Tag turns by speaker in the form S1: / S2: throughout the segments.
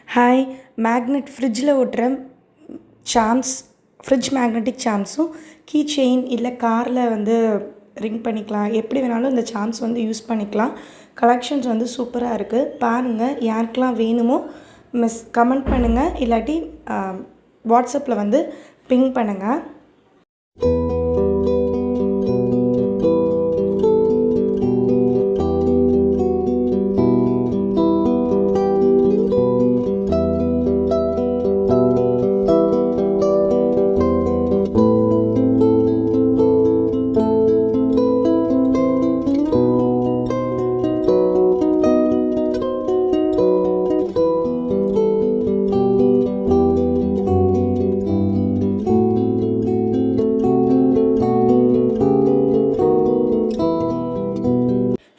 S1: Hi magnet ஃப்ரிட்ஜில் ஒட்டுற charms, fridge magnetic சார்ம்ஸும் கீ செயின் இல்லை காரில் வந்து ரிங் பண்ணிக்கலாம். எப்படி வேணாலும் இந்த சார்ம்ஸ் வந்து யூஸ் பண்ணிக்கலாம். கலெக்ஷன்ஸ் வந்து சூப்பராக இருக்குது. பாருங்கள், யாருக்கெல்லாம் வேணுமோ கமெண்ட் பண்ணுங்கள், இல்லாட்டி வாட்ஸ்அப்பில் வந்து பிங் பண்ணுங்கள்.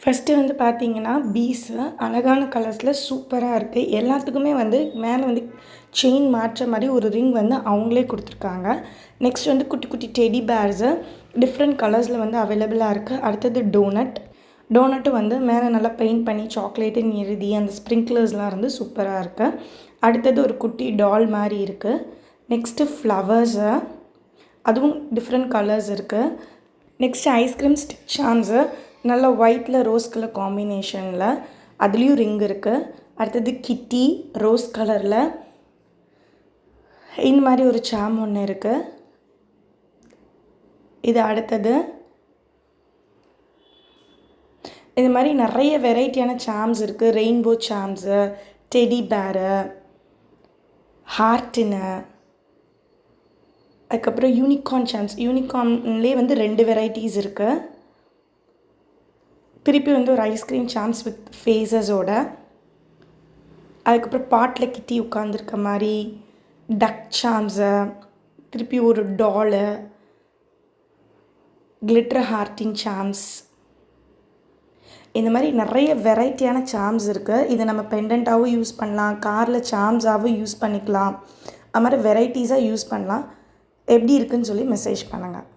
S1: ஃபஸ்ட்டு வந்து பார்த்தீங்கன்னா, பீஸு அழகான கலர்ஸில் சூப்பராக இருக்குது. எல்லாத்துக்குமே வந்து மேலே வந்து செயின் மாட்டுற மாதிரி ஒரு ரிங் வந்து அவங்களே கொடுத்துருக்காங்க. நெக்ஸ்ட் வந்து குட்டி குட்டி டெடி பேர்ஸு டிஃப்ரெண்ட் கலர்ஸில் வந்து அவைலபிளாக இருக்குது. அடுத்தது டோனட்டும் வந்து மேலே நல்லா பெயிண்ட் பண்ணி சாக்லேட்டுன்னு எழுதி அந்த ஸ்ப்ரிங்க்லர்ஸ்லாம் இருந்து சூப்பராக இருக்குது. அடுத்தது ஒரு குட்டி டால் மாதிரி இருக்குது. நெக்ஸ்ட்டு ஃப்ளவர்ஸு, அதுவும் டிஃப்ரெண்ட் கலர்ஸ் இருக்குது. நெக்ஸ்ட்டு ஐஸ்கிரீம் ஸ்டிக் சார்ம்ஸு நல்லா ஒயிட்டில் ரோஸ் கலர் காம்பினேஷனில், அதுலேயும் ரிங் இருக்குது. அடுத்தது கிட்டி ரோஸ் கலரில் இந்த மாதிரி ஒரு சார்ம் ஒன்று இருக்குது. இது அடுத்தது இது மாதிரி நிறைய வெரைட்டியான சார்ம்ஸ் இருக்குது. ரெயின்போ சார்ம்ஸு, டெடி பேரு, ஹார்ட்டின்னு, அதுக்கப்புறம் யூனிகார்ன் சார்ம்ஸ். யூனிகார்ன்லேயே வந்து 2 வெரைட்டிஸ் இருக்குது. திருப்பி வந்து ஒரு ஐஸ்கிரீம் சார்ம்ஸ் வித் ஃபேஸஸோட, அதுக்கப்புறம் பாட்டில் கிட்டி உட்காந்துருக்க மாதிரி டக் சார்ம்ஸு, திருப்பி ஒரு டாலு, கிளிட்டர் ஹார்ட்டின் சார்ம்ஸ், இந்த மாதிரி நிறைய வெரைட்டியான சார்ம்ஸ் இருக்குது. இதை நம்ம பெண்டண்ட்டாகவும் யூஸ் பண்ணலாம், காரில் சார்ம்ஸாகவும் யூஸ் பண்ணிக்கலாம். அது மாதிரி வெரைட்டிஸாக யூஸ் பண்ணலாம். எப்படி இருக்குதுன்னு சொல்லி மெசேஜ் பண்ணுங்கள்.